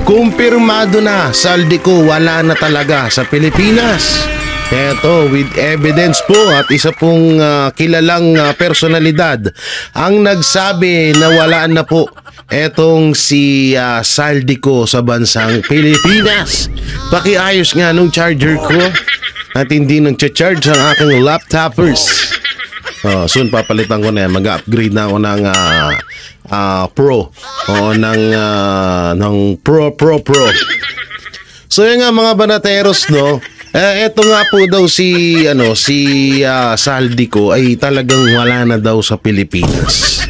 Kumpirmado na, Saldico wala na talaga sa Pilipinas. Eto, with evidence po at isa pong kilalang personalidad ang nagsabi na wala na po etong si Saldico sa bansang Pilipinas. Pakiayos nga nung charger ko at hindi nang-charge ang aking laptopers. Soon papalitan ko na yan. Mag-upgrade na ako ng Pro. Ng Pro. So yun nga mga banateros, no? Eto nga po daw si Saldico ay talagang wala na daw sa Pilipinas.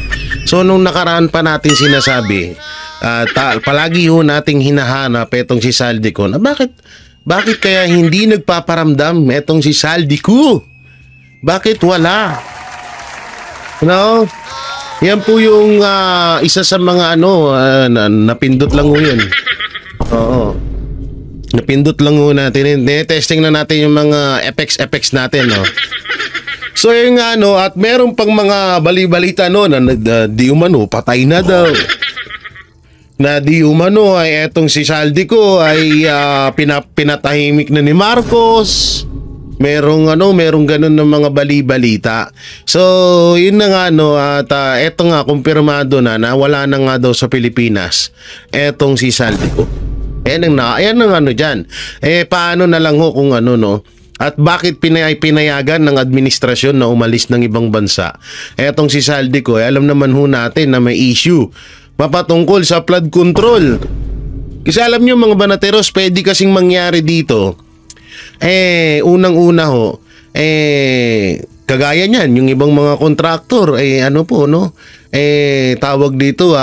So nung nakaraan pa natin sinasabi, palagi ho nating hinahanap etong si Saldico na bakit kaya hindi nagpaparamdam etong si Saldico? Bakit wala? No? Yan po yung isa sa mga napindot lang ho yun. Oo. Napindot lang ho natin. Testing na natin yung mga effects natin, no? So yun nga, no, at meron pang mga bali-balita, no, na di umano, patay na daw. Na di umano ay etong si Saldico ay pinatahimik na ni Marcos. Merong ganun ng mga bali-balita. So, yun na nga, no, at eto nga, kumpirmado na wala na nga daw sa Pilipinas etong si Saldico. Ayan ang dyan. Paano na lang ho kung no? At bakit pinayagan ng administrasyon na umalis ng ibang bansa? Etong si Saldico, alam naman ho natin na may issue mapatungkol sa flood control. Kasi alam nyo mga banateros, pwede kasing mangyari dito. Unang-una ho, kagaya niyan, yung ibang mga kontraktor, tawag dito,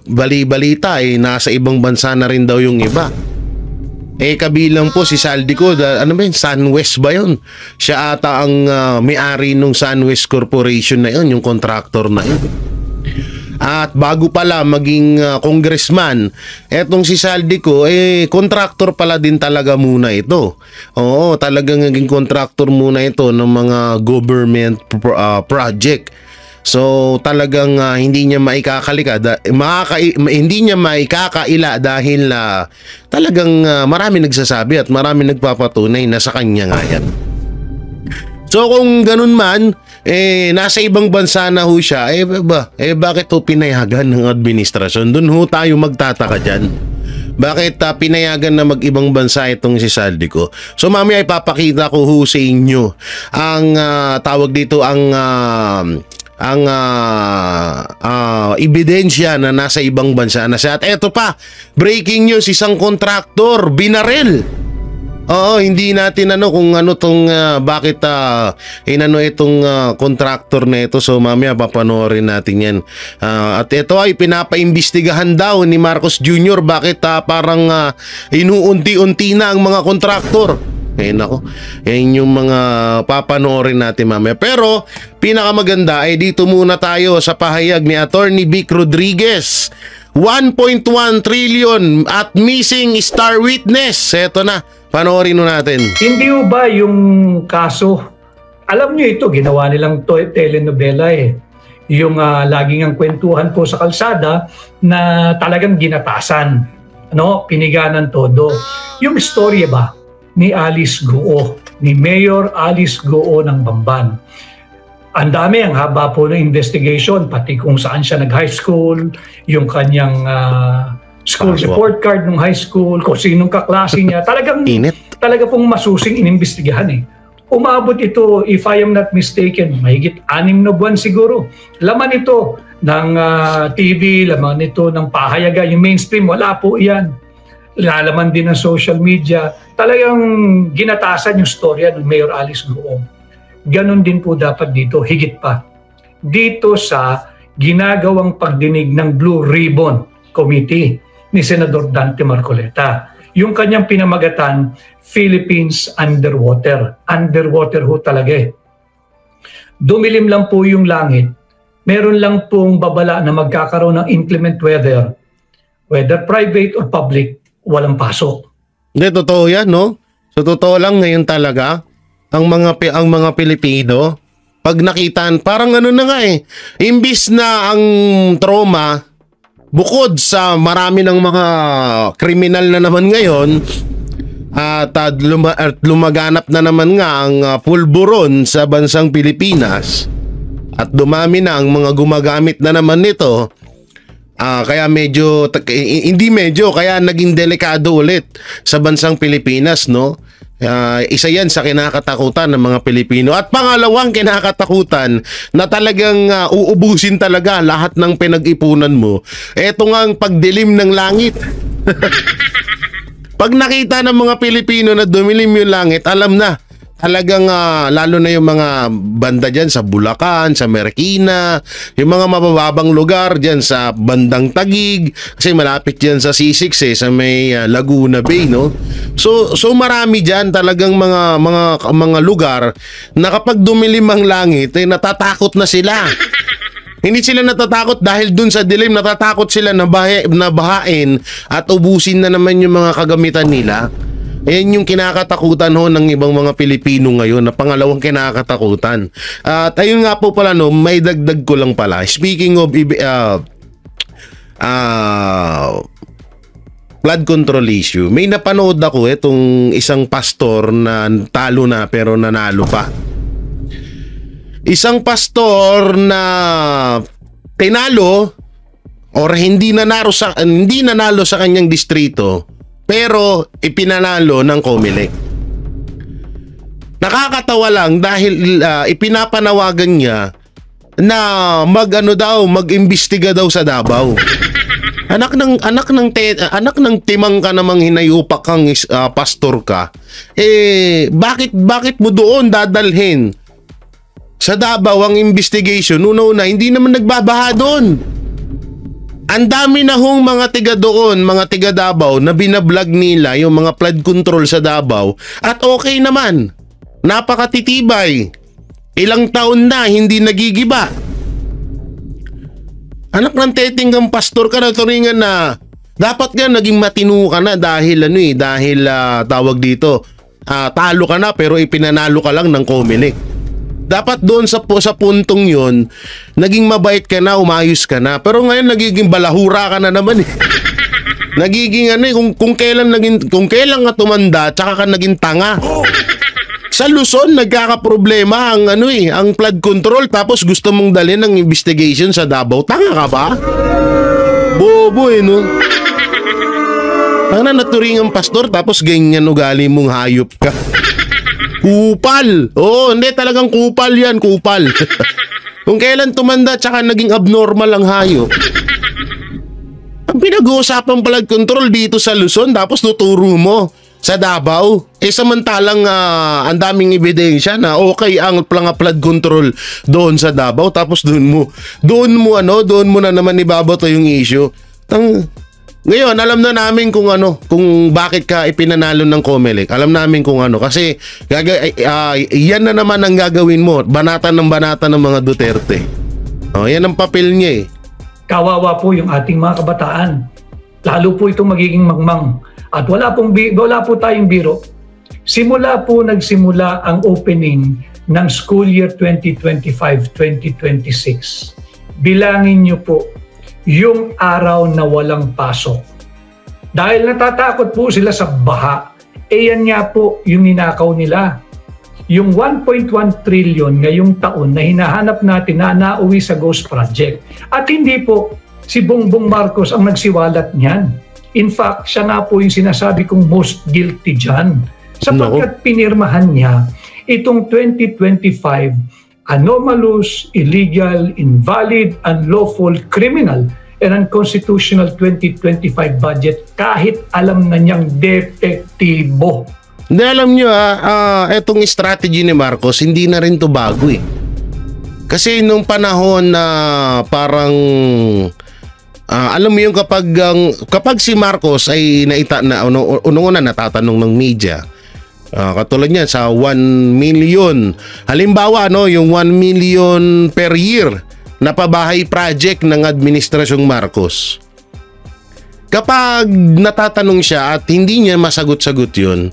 bali-balita, nasa ibang bansa na rin daw yung iba. Kabilang po si Saldico, Sunwest ba yun? Siya ata ang may-ari nung Sunwest Corporation na yun, yung kontraktor na yun. At bago pala maging congressman, etong si Saldico, contractor pala din talaga muna ito. Oo, talagang naging contractor muna ito ng mga government project. So talagang hindi niya hindi niya maikakaila dahil talagang marami nagsasabi at marami nagpapatunay na sa kanya nga yan. So kung ganun man, nasa ibang bansa na ho siya, bakit ho pinayagan ng administrasyon? Doon ho tayo magtataka dyan. Bakit pinayagan na mag-ibang bansa itong si Saldico? So mamaya ipapakita ko ho sa inyo ang tawag dito, ang ebidensya na nasa ibang bansa na siya. At eto pa, breaking news, isang kontraktor binaril. Oo, hindi natin kung bakit itong contractor na ito. So mamaya papanoorin natin yan. At ito ay pinapaimbestigahan daw ni Marcos Jr. Bakit parang inuunti-unti na ang mga kontraktor. Nako, yan yung mga papanoorin natin mamaya. Pero pinakamaganda ay dito muna tayo sa pahayag ni Attorney Vic Rodriguez. 1.1 trillion at missing star witness. Eto na, panoorin natin. Hindi ba yung kaso, alam nyo ito, ginawa nilang telenovela Yung laging ang kwentuhan po sa kalsada na talagang ginatasan, piniganan todo. Yung istorya ba ni Alice Guo, ni Mayor Alice Guo ng Bamban. Ang dami, ang haba po ng investigation, pati kung saan siya nag-high school, yung kanyang school report card ng high school, kung sinong kaklase niya. Talaga pong masusing inimbestigahan Umabot ito, if I am not mistaken, mahigit 6 na buwan siguro. Laman ito ng TV, laman ito ng pahayagan, yung mainstream, wala po iyan. Lalaman din ng social media. Talagang ginatasan yung storya ng Mayor Alice Guo. Ganon din po dapat dito, higit pa. Dito sa ginagawang pagdinig ng Blue Ribbon Committee ni Senador Dante Marcoleta. Yung kanyang pinamagatan, Philippines Underwater. Underwater ho talaga Dumilim lang po yung langit. Meron lang pong babala na magkakaroon ng inclement weather. Whether private or public, walang pasok. Hindi, totoo yan, no? So, totoo lang ngayon talaga, ang mga Pilipino, pag nakitaan, parang na nga imbis na ang trauma bukod sa marami ng mga kriminal na naman ngayon, at lumaganap na naman nga ang pulburon sa bansang Pilipinas at dumami na ang mga gumagamit na naman nito, kaya kaya naging delikado ulit sa bansang Pilipinas, no? Isa yan sa kinakatakutan ng mga Pilipino. At pangalawang kinakatakutan na talagang uubusin talaga lahat ng pinag-ipunan mo, eto nga ang pagdilim ng langit. Pag nakita ng mga Pilipino na dumilim yung langit, alam na, talagang lalo na yung mga banda dyan sa Bulacan, sa Marikina, yung mga mabababang lugar dyan sa bandang Taguig, kasi malapit dyan sa C6 sa may Laguna Bay, no? So marami dyan talagang mga lugar na kapag dumilim ang langit, natatakot na sila. Hindi sila natatakot dahil dun sa dilim, natatakot sila na bahain at ubusin na naman yung mga kagamitan nila. Ayan yung kinakatakutan ng ibang mga Pilipino ngayon, na pangalawang kinakatakutan. At ayun nga po pala, no, may dagdag ko lang pala. Speaking of flood control issue, may napanood ako itong isang pastor na talo na pero nanalo pa. Isang pastor na tinalo or hindi nanalo sa kanyang distrito, pero ipinanalo ng COMELEC. Nakakatawa lang dahil ipinapanawagan niya na mag-imbestiga daw sa Davao. Anak ng timang ka namang hinayupak kang pastor ka. Bakit mo doon dadalhin sa Davao ang investigation? Una, hindi naman nagbabaha doon. Ang dami na hong mga tiga doon, mga tiga Davao, na binablog nila yung mga flood control sa Davao at okay naman. Napakatitibay. Ilang taon na hindi nagigiba. Anak ng tetinggang pastor ka na, turingan na dapat nga naging matino ka na dahil tawag dito, talo ka na pero ipinanalo ka lang ng COMELEC. Dapat doon sa puntong yon, naging mabait ka na, umayos ka na. Pero ngayon nagiging balahura ka na naman. Nagiging kung kailan ka tumanda, tsaka ka naging tanga. Sa Luzon nagkakaproblema ang flood control, tapos gusto mong dalhin ng investigation sa Davao. Tanga ka ba? Bobo no? Tanga na naturingang pastor, tapos ganyan ugali mong hayop ka. Kupal! Hindi talagang kupal yan, kupal. Kung kailan tumanda tsaka naging abnormal ang hayop. Ang pinag-uusapan flood control dito sa Luzon, tapos tuturo mo sa Davao. Samantalang ang daming ebidensya na okay ang flood control doon sa Davao, tapos doon mo na naman ibabato yung issue. Ngayon, alam na namin kung bakit ka ipinanalo ng COMELEC. Alam namin kung kasi yan na naman ang gagawin mo. Banatan ng mga Duterte. Yan ang papel niya Kawawa po yung ating mga kabataan. Lalo po itong magiging mangmang. At wala po tayong biro. Nagsimula ang opening ng school year 2025-2026. Bilangin niyo po yung araw na walang pasok. Dahil natatakot po sila sa baha, yan nga po yung ninakaw nila. Yung 1.1 trillion ngayong taon na hinahanap natin na nauwi sa Ghost Project. At hindi po si Bongbong Marcos ang nagsiwalat niyan. In fact, siya nga po yung sinasabi kong most guilty dyan. Sapagkat pinirmahan niya itong 2025 anomalous, illegal, invalid, unlawful, criminal, and unconstitutional 2025 budget kahit alam na niyang depektibo. Hindi, alam nyo etong strategy ni Marcos, hindi na rin to bago Kasi nung panahon na parang alam mo yung kapag si Marcos ay unang-una natatanong ng media, katulad niyan sa 1 million. Halimbawa yung 1 million per year na pabahay project ng administrasyong Marcos. Kapag natatanong siya at hindi niya masagot-sagot 'yun,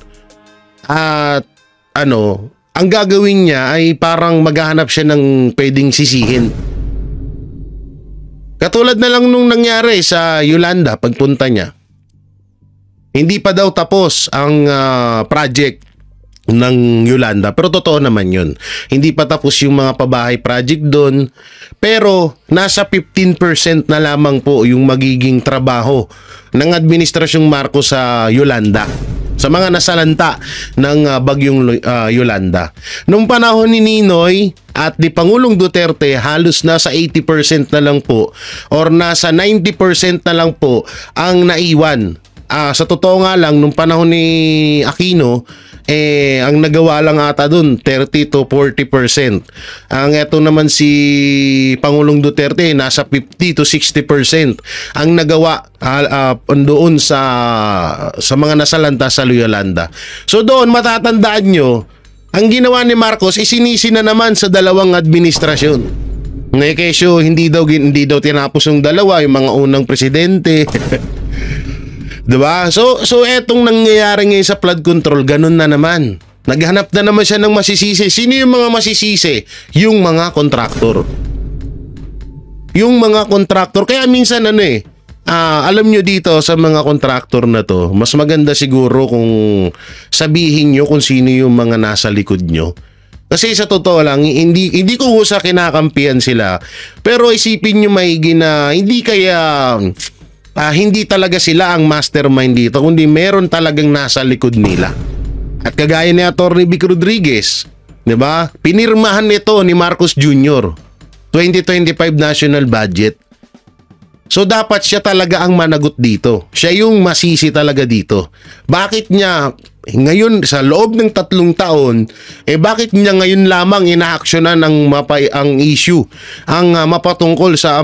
at ang gagawin niya ay parang maghahanap siya ng pwedeng sisihin. Katulad na lang nung nangyari sa Yolanda pagpunta niya. Hindi pa daw tapos ang project ng Yolanda, pero totoo naman yun. Hindi pa tapos yung mga pabahay project doon, pero nasa 15% na lamang po yung magiging trabaho ng Administrasyong Marcos sa Yolanda, sa mga nasalanta ng bagyong Yolanda. Nung panahon ni Ninoy at ni Pangulong Duterte, halos nasa 80% na lang po or nasa 90% na lang po ang naiwan. Sa totoo nga lang, nung panahon ni Aquino, ang nagawa lang ata dun 30 to 40%. Ang eto naman si Pangulong Duterte, nasa 50 to 60% ang nagawa doon sa mga nasalanta sa Yolanda. So doon matatandaan nyo, ang ginawa ni Marcos isinisi na naman sa dalawang administrasyon. Kesyo hindi daw tinapos yung dalawa, yung mga unang presidente. Diba? So etong nangyayari ngayon sa flood control, ganun na naman. Naghanap na naman siya ng masisisi. Sino yung mga masisisi? Yung mga kontraktor. Yung mga kontraktor. Kaya minsan alam nyo dito sa mga kontraktor na to, mas maganda siguro kung sabihin nyo kung sino yung mga nasa likod nyo. Kasi sa totoo lang, hindi ko sa kinakampihan sila. Pero isipin nyo maigi na hindi talaga sila ang mastermind dito, kundi meron talagang nasa likod nila. At kagaya ni Atty. Vic Rodriguez, 'di ba? Pinirmahan nito ni Marcos Jr. 2025 national budget. So dapat siya talaga ang managot dito. Siya yung masisi talaga dito. Bakit niya ngayon sa loob ng 3 taon, bakit niya ngayon lamang inaaksyonan ang issue, ang mapatungkol sa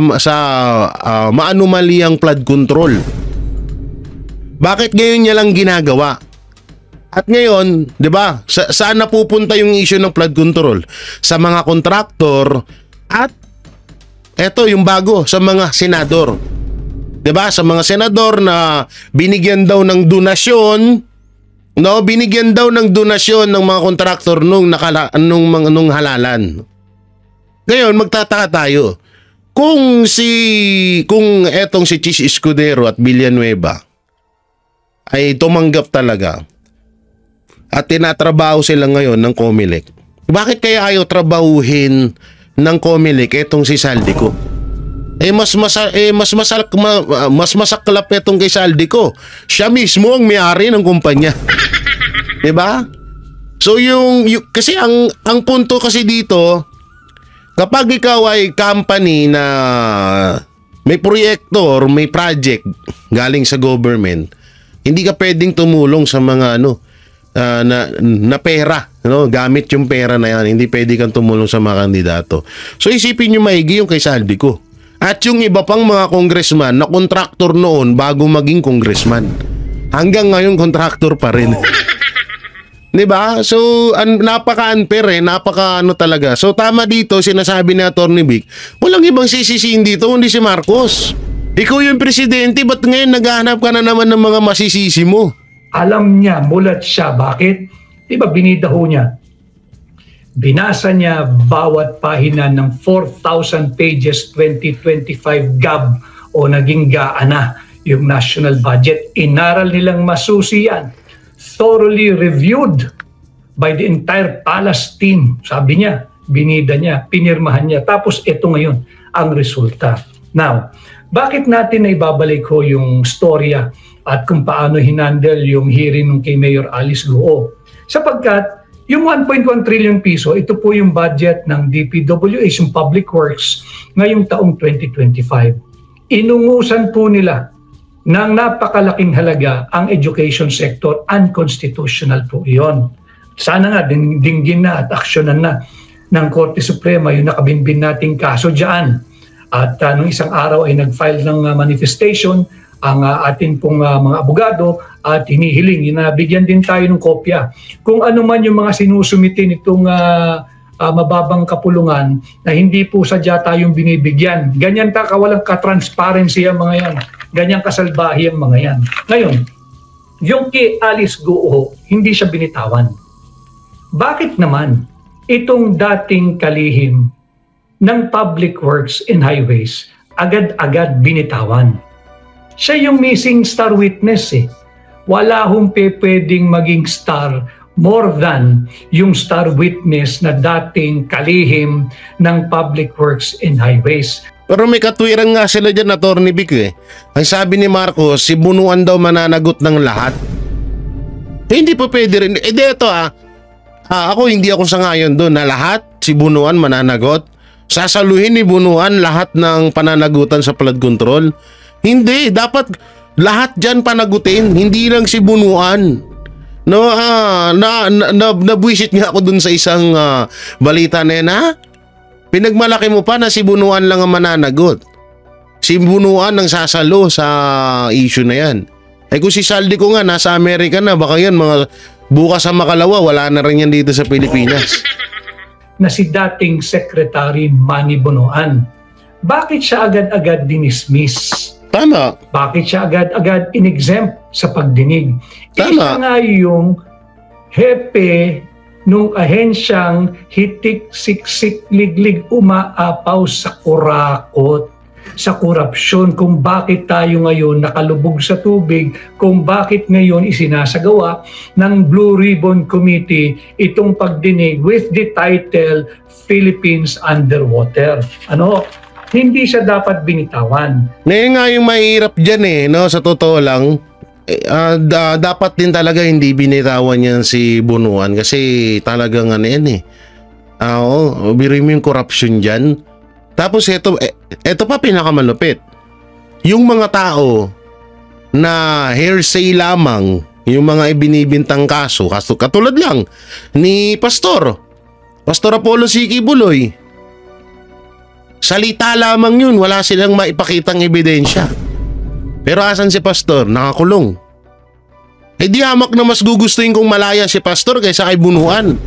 maanumaliyang flood control? Bakit ngayon niya lang ginagawa? At ngayon, 'di ba? Saan napupunta yung issue ng flood control? Sa mga kontraktor at eto yung bago sa mga senador. 'Di ba? Sa mga senador na binigyan daw ng donasyon, binigyan daw ng donasyon ng mga kontraktor nung halalan. Ngayon magtataka tayo. Kung etong si Chis Escudero at Villanueva ay tumanggap talaga at tinatrabaho sila ngayon ng COMELEC, bakit kaya ayaw trabahuhin ng COMELEC etong si Saldico? Mas masaklap etong kay Saldico. Siya mismo ang may-ari ng kumpanya. 'Di ba? So kasi ang punto kasi dito, kapag ikaw ay company na may proyekto or may project galing sa government, hindi ka pwedeng tumulong sa mga na pera, gamit yung pera na yan. Hindi pwede kang tumulong sa mga kandidato. So isipin nyo maigi yung kay Saldico. At yung iba pang mga congressman na kontraktor noon bago maging congressman. Hanggang ngayon kontraktor pa rin. 'Di ba? So napaka-unfair talaga. So tama dito sinasabi ni Atty. Vic, walang ibang sisisihin dito kundi si Marcos. Ikaw yung presidente, ba't ngayon naghahanap ka na naman ng mga masisisi mo? Alam niya, mulat siya. Bakit? Di ba binidaho niya? Binasa niya bawat pahina ng 4,000 pages 2025 GAB o naging gaana yung national budget. Inaral nilang masusi yan. Thoroughly reviewed by the entire palace team. Sabi niya, binida niya, pinirmahan niya. Tapos ito ngayon ang resulta. Now, bakit natin na ibabalik ko yung storya at kung paano hinandle yung hearing ng kay Mayor Alice Guo? Sapagkat yung 1.1 trillion piso, ito po yung budget ng DPWH, yung Public Works, ngayong taong 2025. Inungusan po nila ng napakalaking halaga ang education sector. Unconstitutional po iyon. Sana nga dinggin na at aksyonan na ng Korte Suprema yung nakabinbin nating kaso dyan. At nung isang araw ay nag-file ng manifestation ang ating pong mga abogado at hinihiling, nabigyan din tayo ng kopya. Kung ano man yung mga sinusumite nitong mababang kapulungan na hindi po sadya tayong binibigyan. Ganyan kawalang ka-transparency ang mga yan. Ganyan kasalbahi ang mga yan. Ngayon, yung kay Alice Guo, hindi siya binitawan. Bakit naman itong dating kalihim ng Public Works and Highways agad-agad binitawan. Siya yung missing star witness eh. Wala hong pwedeng maging star more than yung star witness na dating kalihim ng Public Works and Highways. Pero may katwiran nga sila dyan, Atty. Vic eh. Ang sabi ni Marcos, si Bunuan daw mananagot ng lahat. Hindi pa pwede rin. Eh dito ako hindi ako sangayon doon na lahat si Bunuan mananagot. Sasaluhin ni Bunuan lahat ng pananagutan sa flood control. Hindi, dapat lahat dyan panagutin, hindi lang si Bunuan. No, nabwisit nga ako dun sa isang balita na yan, pinagmalaki mo pa na si Bunuan lang ang mananagot. Si Bunuan ang sasalo sa issue na yan. Eh kung si Saldi ko nga nasa Amerika na, baka yan mga bukas sa Makalawa, wala na rin yan dito sa Pilipinas. Na si dating Secretary Manny Bonoan. Bakit siya agad-agad dinismiss? Tama. Bakit siya agad-agad in-exempt sa pagdinig? Tama. Siya nga yung hepe nung ahensyang hitik, siksik, liglig, umaapaw sa kurakot, sa korupsyon, kung bakit tayo ngayon nakalubog sa tubig, kung bakit ngayon isinasagawa ng Blue Ribbon Committee itong pagdinig with the title Philippines Underwater. Hindi siya dapat binitawan. Nga yung mahirap dyan no? Sa totoo lang, dapat din talaga hindi binitawan yan si Bunuan kasi talagang yan biruin mo yung corruption dyan. Tapos ito pa pinakamalupit. Yung mga tao na hearsay lamang, yung mga ibinibintang kaso katulad lang ni Pastor Apollo Siki Buloy. Salita lamang yun, wala silang maipakitang ebidensya. Pero asan si Pastor? Nakakulong. Eh di hamak na mas gugustuhin kong malaya si Pastor kaysa kay Bunuan.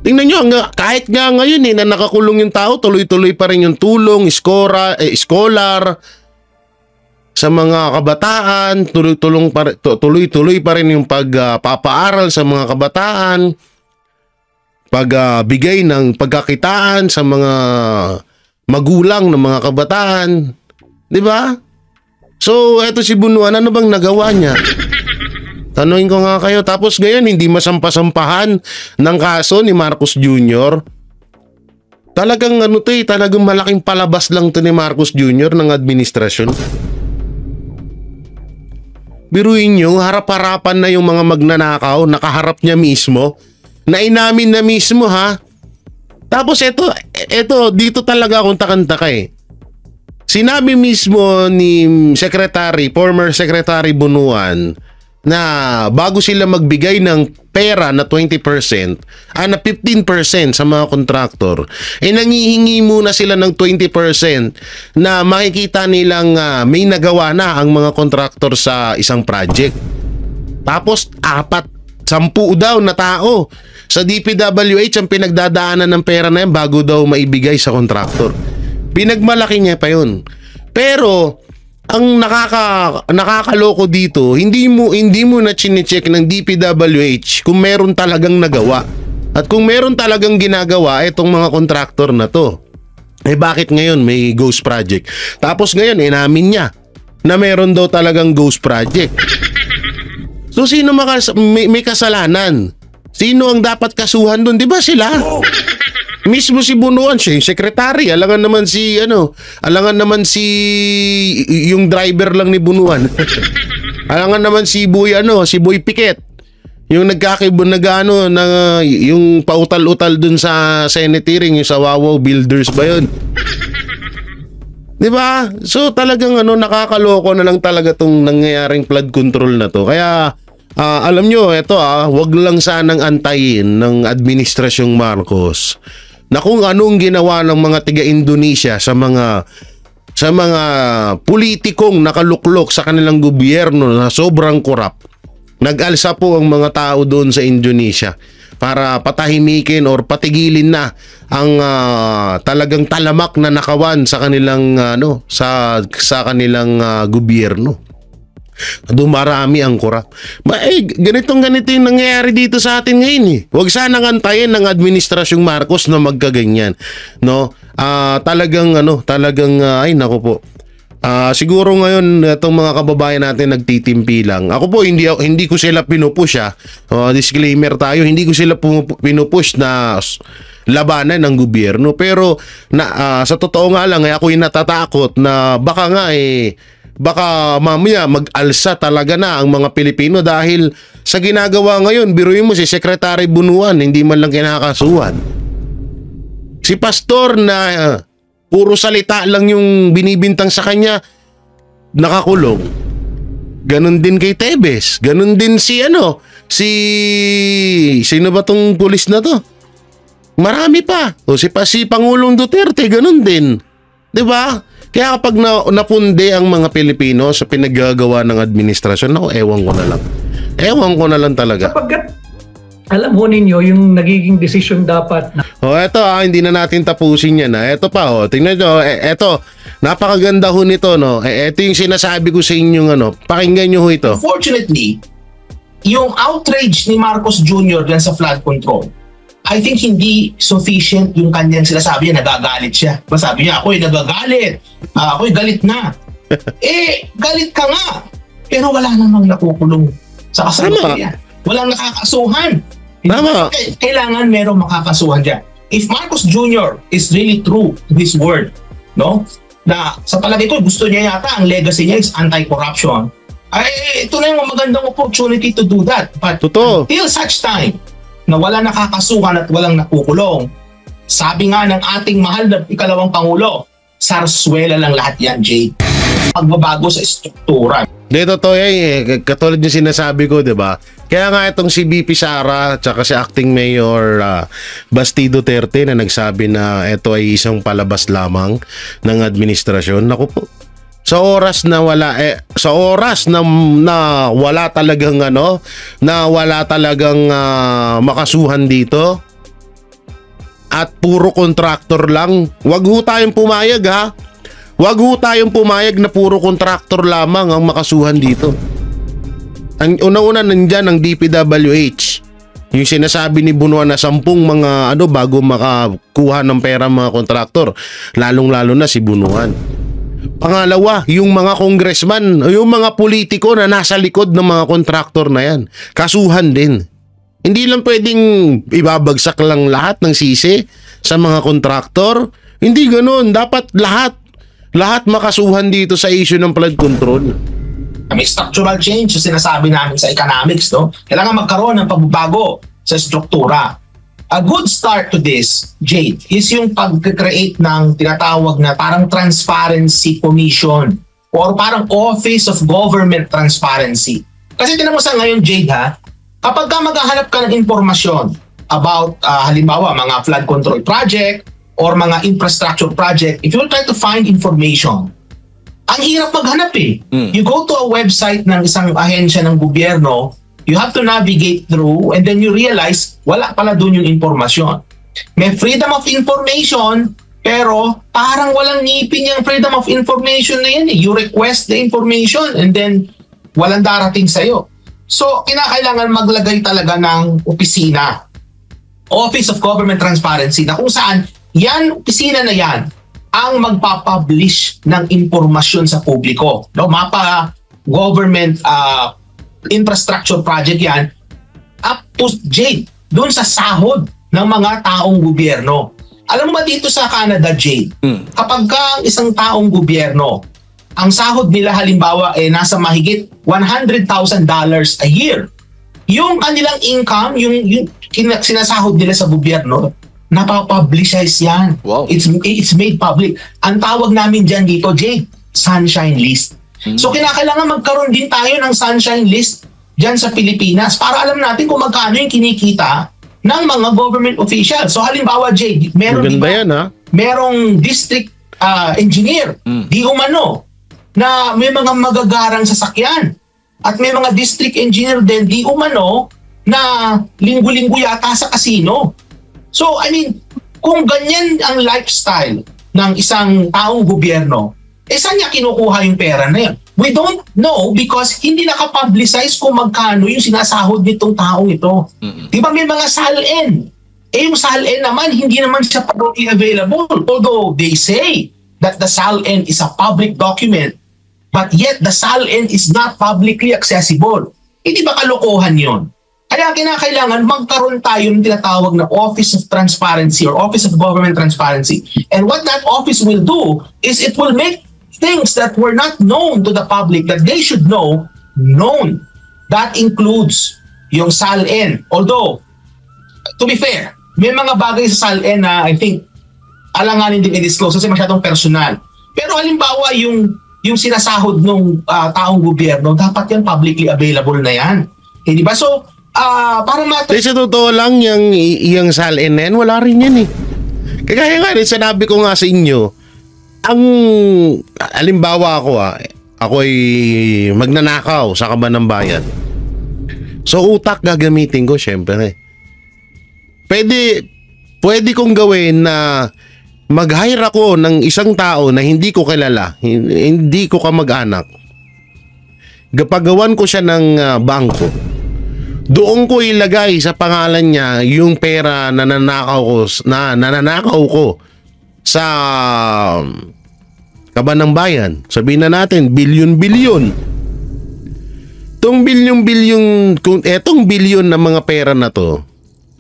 Tingnan nyo, kahit nga ngayon na nakakulong yung tao, tuloy-tuloy pa rin yung tulong, scholar sa mga kabataan, tuloy-tuloy pa rin yung pagpapaaral sa mga kabataan, pagbigay ng pagkakitaan sa mga magulang ng mga kabataan. 'Di ba? So, eto si Bunuan, ano bang nagawa niya? Tanungin ko nga kayo. Tapos ngayon, hindi masampasampahan ng kaso ni Marcos Jr. Talagang talagang malaking palabas lang to ni Marcos Jr. ng administrasyon. Biruin nyo, harap-harapan na yung mga magnanakaw, nakaharap niya mismo, na inamin na mismo Tapos eto, dito talaga akong takanta Sinabi mismo ni former Secretary Bunuan na bago sila magbigay ng pera na 20%, na 15% sa mga kontraktor, nangihingi muna sila ng 20% na makikita nilang may nagawa na ang mga kontraktor sa isang project. Tapos 10 daw na tao sa DPWH ang pinagdadaanan ng pera na yan bago daw maibigay sa kontraktor. Pinagmalaki niya pa yun. Pero ang nakakaloko dito, hindi mo na chine-check ng DPWH kung meron talagang nagawa. At kung meron talagang ginagawa itong mga kontraktor na to. Bakit ngayon may ghost project? Tapos ngayon inamin niya na meron daw talagang ghost project. So sino may kasalanan? Sino ang dapat kasuhan doon? Di ba sila? Mismo si Bunuan, siya yung secretary. Alangan naman si yung driver lang ni Bunuan. Alangan naman si Boy Piquet. Yung yung pautal-utal dun sa Senate hearing, yung sa Wawaw Builders ba yun? Di ba? So talagang nakakaloko na lang talaga tong nangyayaring flood control na to. Kaya alam nyo, wag lang sanang antayin ng administrasyong Marcos na kung anong ginawa ng mga tiga-Indonesia sa mga politikong nakaluklok sa kanilang gobyerno na sobrang korap. Nag-alsa po ang mga tao doon sa Indonesia para patahimikin or patigilin na ang talagang talamak na nakawan sa kanilang sa kanilang gobyerno. Dumarami ang korap. Ganito yung nangyayari dito sa atin ngayon eh. Huwag sanang antayin ng administrasyong Marcos na magkaganyan. No? Talagang ay nako po. Siguro ngayon itong mga kababayan natin nagtitimpi lang. Ako po hindi ko sila pinupush disclaimer tayo, hindi ko sila pinupush na labanan ng gobyerno, pero sa totoo nga lang ako'y natatakot na baka mamaya mag-alsa talaga na ang mga Pilipino dahil sa ginagawa ngayon. Biruin mo si Secretary Bunuan hindi man lang kinakasuhan. Si pastor na puro salita lang yung binibintang sa kanya, nakakulong. Ganon din kay Tebes. Ganon din sino ba tong pulis na to? Marami pa. O si Pangulong Duterte, ganon din. 'Di ba? Kaya kapag napunde ang mga Pilipino sa pinaggagawa ng administrasyon, ewan ko na lang talaga. Sapagkat alam ho ninyo yung nagiging desisyon dapat na eto hindi na natin tapusin yan. Eto pa tingnan nyo, eto napakaganda ho nito, no. Eto yung sinasabi ko sa inyong pakinggan nyo ho ito. Unfortunately, yung outrage ni Marcos Jr. dyan sa flood control, I think hindi sufficient yung kanyang sinasabi niya, nagagalit siya. Masabi niya, ako'y nagagalit, ako'y galit na. Galit ka nga, pero wala namang nakukulong sa kasalukuyan. Walang nakakasuhan. Tama. Kailangan merong makakasuhan dyan. If Marcos Jr. is really true to his word, no? Na sa palagay ko, gusto niya yata, ang legacy niya is anti-corruption, ito na yung magandang opportunity to do that. But totoo. Until such time na wala nakakasuhan at walang nakukulong, sabi nga ng ating mahal na ikalawang Pangulo, sarswela lang lahat yan, Jade. Pagbabago sa struktura. Totoo yan katulad yung sinasabi ko, di ba? Kaya nga itong si BP Sara tsaka si Acting Mayor Basti Duterte na nagsabi na ito ay isang palabas lamang ng administrasyon. Naku po. Sa oras na wala talagang makasuhan dito at puro contractor lang, wag ho tayong pumayag Wag ho tayong pumayag na puro contractor lamang ang makasuhan dito. Ang una-una nandyan ang DPWH. Yung sinasabi ni Bunuan na 10 mga bago makakuha ng pera mga kontraktor. Lalong-lalo na si Bunuan. Pangalawa, yung mga congressman, yung mga politiko na nasa likod ng mga kontraktor na yan. Kasuhan din. Hindi lang pwedeng ibabagsak lang lahat ng sisi sa mga kontraktor. Hindi ganoon. Dapat lahat makasuhan dito sa issue ng flood control. May structural change yung sinasabi namin sa economics, no? Kailangan magkaroon ng pagbabago sa struktura. A good start to this, Jade, is yung pag-create ng tinatawag na parang Transparency Commission or parang Office of Government Transparency. Kasi tinan mo sa ngayon, Jade, kapag ka maghahanap ka ng impormasyon about halimbawa mga flood control project or mga infrastructure project, if you try to find information, ang hirap maghanap You go to a website ng isang ahensya ng gobyerno, you have to navigate through and then you realize wala pala dun yung informasyon. May freedom of information, pero parang walang ngipin yung freedom of information na yan. You request the information and then walang darating sa'yo. So, kinakailangan maglagay talaga ng opisina, Office of Government Transparency, na kung saan yan, opisina na yan, ang magpapublish ng impormasyon sa publiko. No, mapa government infrastructure project yan, up to Jade, doon sa sahod ng mga taong gobyerno. Alam mo ba dito sa Canada, Jade, kapag ka isang taong gobyerno, ang sahod nila halimbawa nasa mahigit $100,000 a year. Yung kanilang income, yung sinasahod nila sa gobyerno, napapublicize yan. Wow. It's made public. Ang tawag namin dyan dito, Jay, Sunshine List. So kinakailangan magkaroon din tayo ng Sunshine List dyan sa Pilipinas para alam natin kung magkano yung kinikita ng mga government officials. So halimbawa, Jay, merong district engineer, di umano, na may mga magagarang sasakyan. At may mga district engineer din, di umano, na linggo-linggo yata sa casino. So, I mean, kung ganyan ang lifestyle ng isang taong gobyerno, saan niya kinukuha yung pera na yan? We don't know because hindi nakapublicize kung magkano yung sinasahod nitong taong ito. Di ba may mga SALN? Yung SALN naman, hindi naman siya publicly available. Although they say that the SALN is a public document, but yet the SALN is not publicly accessible. Hindi ba kalokohan yon? Kaya kinakailangan magkaroon tayo ng tinatawag na Office of Transparency or Office of Government Transparency. And what that office will do is it will make things that were not known to the public that they should know, known. That includes yung SALN. Although, to be fair, may mga bagay sa SALN na I think alanganin din i-disclose kasi masyadong personal. Pero halimbawa yung sinasahod ng taong gobyerno, dapat yan publicly available na yan. Eh, di ba? So, para sa totoo lang, yung SALN na yan, wala rin yan eh. Kaya nga rin, sinabi ko nga sa inyo, halimbawa ako ay magnanakaw sa kaban ng bayan. So, utak gagamitin ko, syempre. Pwede kong gawin na mag-hire ako ng isang tao na hindi ko kilala, hindi ko kamag-anak. Gapagawan ko siya ng bangko. Doon ko ilagay sa pangalan niya yung pera na nananakaw ko sa kaban ng bayan. Sabihin na natin, bilyon-bilyon. Etong bilyon na mga pera na to,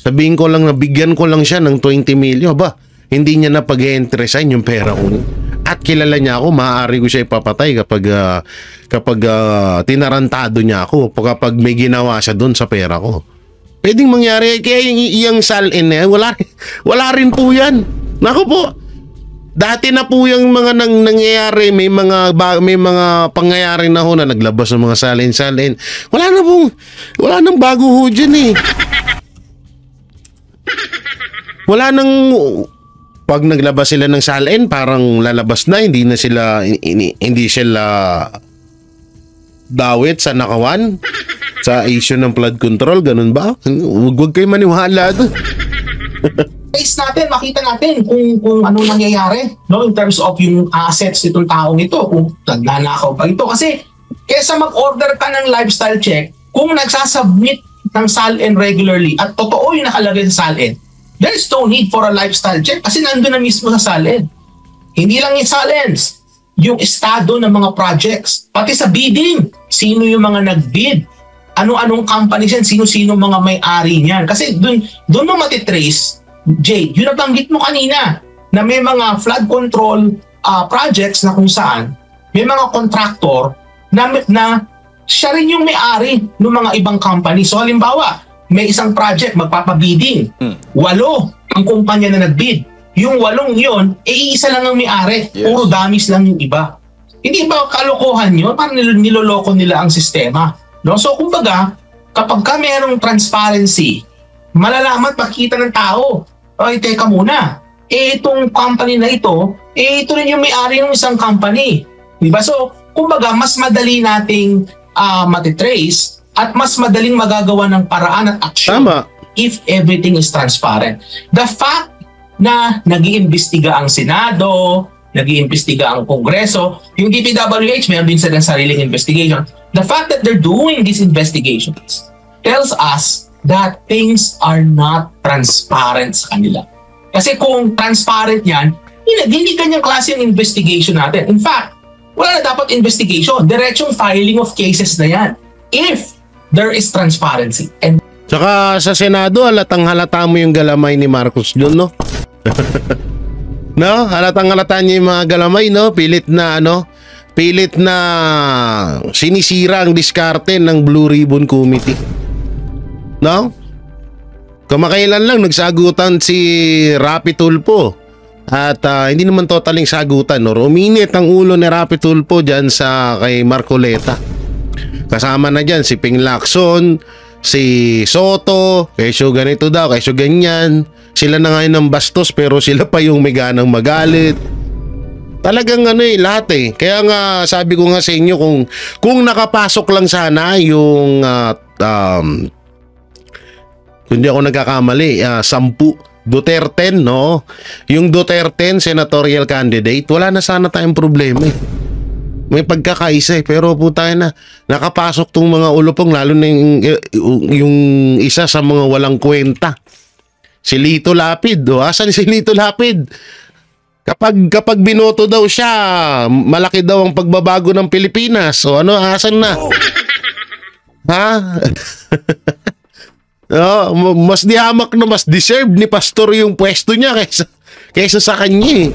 sabihin ko lang na bigyan ko lang siya ng 20 million. Ba, hindi niya na pag-e-interesan yung pera ko. At kilala niya ako, maaari ko siya ipapatay kapag tinarantado niya ako, kapag may ginawa siya doon sa pera ko. Pwedeng mangyari. Kaya yung SALN na yan, wala rin po yan. Naku po, dati na po yung mga nangyayari, may mga pangyayari na ho na naglabas ng mga SALN. Wala nang bago ho dyan eh. Wala nang, pag naglabas sila ng SALN, parang lalabas na, hindi sila dawit sa nakawan sa issue ng flood control, ganun ba? Huwag kayo maniwala doon. Face natin, makita natin kung ano nangyayari, no, in terms of yung assets nitong taong ito, kung nagnanakaw pa ito. Kasi kesa mag-order ka ng lifestyle check, kung nagsasubmit ng SALN regularly at totoo yung nakalagay sa SALN, there's no need for a lifestyle check kasi nandun na mismo sa SALN. Hindi lang yung SALNs, yung estado ng mga projects, pati sa bidding, sino yung mga nag-bid, ano-anong companies yan, sino-sino mga may-ari niyan. Kasi dun mo matitrace, Jade, yun nabanggit mo kanina, na may mga flood control projects na kung saan, may mga contractor na siya rin yung may-ari ng mga ibang company. So halimbawa, may isang project, magpapabidding. 8 ang kumpanya na nag-bid. Yung 8 yun, iisa lang ang may-ari. Yes. Puro damis lang yung iba. Hindi ba kalokohan yun? Parang niloloko nila ang sistema. No? So, kumbaga, kapag ka merong transparency, malalaman, makikita ng tao, ay, teka muna, itong company na ito, ito rin yung may-ari ng isang company. Diba? So, kumbaga, mas madali nating matitrace at mas madaling magagawa ng paraan at aksyon if everything is transparent. The fact na nag-iimbestiga ang Senado, nag-iimbestiga ang Kongreso, yung DPWH, mayroon din silang sariling investigation. The fact that they're doing these investigations tells us that things are not transparent sa kanila. Kasi kung transparent yan, hindi kanyang klase yung investigation natin. In fact, wala na dapat investigation. Diretsong filing of cases na yan. If there is transparency. And saka sa Senado, halata mo yung galamay ni Marcos doon, no? No? Halata niya yung mga galamay, no? Pilit na sinisira ang diskarte ng Blue Ribbon Committee. No? Kamakailan lang nagsagutan si Rapi Tulfo. At hindi naman totaling sagutan, no? Uminit ang ulo ni Rapi Tulfo dyan kay Marcoleta. Kasama na dyan si Ping Lacson, si Soto, kesyo ganito daw, kesyo ganyan. Sila na ngayon ng bastos pero sila pa yung may ganang magalit. Talagang lahat eh. Kaya nga sabi ko nga sa inyo kung nakapasok lang sana yung kung di ako nagkakamali, 10 Duterte, no? Yung Duterte senatorial candidate, wala na sana tayong problema eh. May pagkakaisa pero putay na nakapasok tong mga ulupong lalo na yung isa sa mga walang kwenta. Si Lito Lapid. Asan si Lito Lapid? Kapag binoto daw siya, malaki daw ang pagbabago ng Pilipinas. O ano, asan na? Ha? Mas dihamak na mas deserve ni Pastor yung pwesto niya kaysa sa kanya.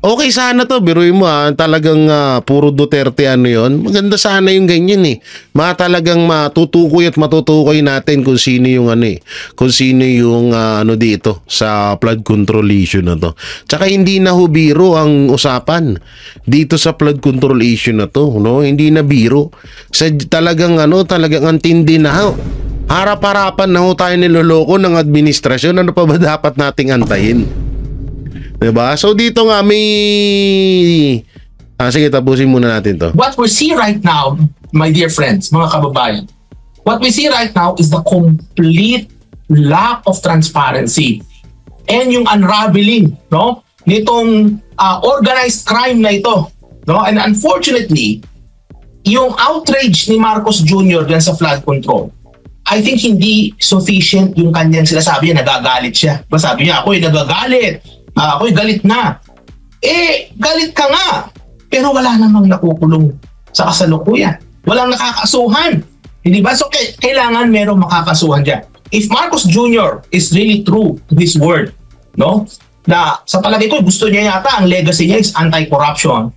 Okay sana to, biruin mo talagang puro Duterte yon. Maganda sana yung ganyan talagang matutukoy at matutukoy natin kung sino yung kung sino yung dito sa flood control issue na to. Tsaka hindi na biro ang usapan dito sa flood control issue na to, no? Hindi na biro. Talagang antindi na harap-harapan na tayo niloloko ng administrasyon. Ano pa ba dapat nating antayin? Diba? So dito nga may sige, tapusin muna natin to. What we see right now, my dear friends, mga kababayan, what we see right now is the complete lack of transparency and yung unraveling, no, nitong organized crime na ito, no? And unfortunately, yung outrage ni Marcos Jr. dyan sa flood control, I think hindi sufficient yung kanyang sinasabi niya, nagagalit siya. Sabi niya, ako'y nagagalit. Ako'y galit na. Galit ka nga. Pero wala namang nakukulong sa kasalukuyan. Walang nakakasuhan. Hindi ba? So, kailangan merong makakasuhan dyan. If Marcos Jr. is really true to his word, no? Na sa palagay ko, gusto niya yata, ang legacy niya is anti-corruption.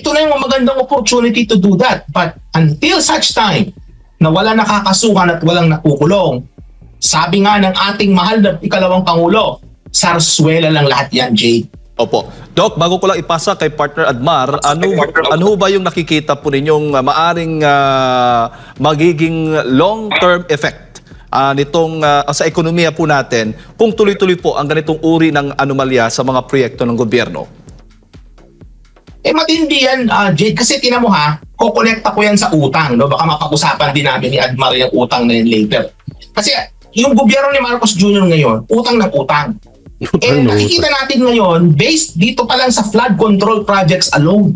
Ito na yung magandang opportunity to do that. But until such time na wala nakakasuhan at walang nakukulong, sabi nga ng ating mahal na ikalawang Pangulo, sarswela lang lahat yan, Jay. Opo. Doc, bago ko lang ipasa kay Partner Admar, ano ba yung nakikita po ninyong maaring magiging long-term effect nitong sa ekonomiya po natin kung tuloy-tuloy po ang ganitong uri ng anomalya sa mga proyekto ng gobyerno? Matindi yan, Jay, kasi tinan mo kukonekta ko yan sa utang, no? Baka mapag-usapan din namin ni Admar yung utang na yun later. Kasi yung gobyerno ni Marcos Jr. ngayon, utang ng utang. Nakikita natin ngayon, based dito pa lang sa flood control projects alone,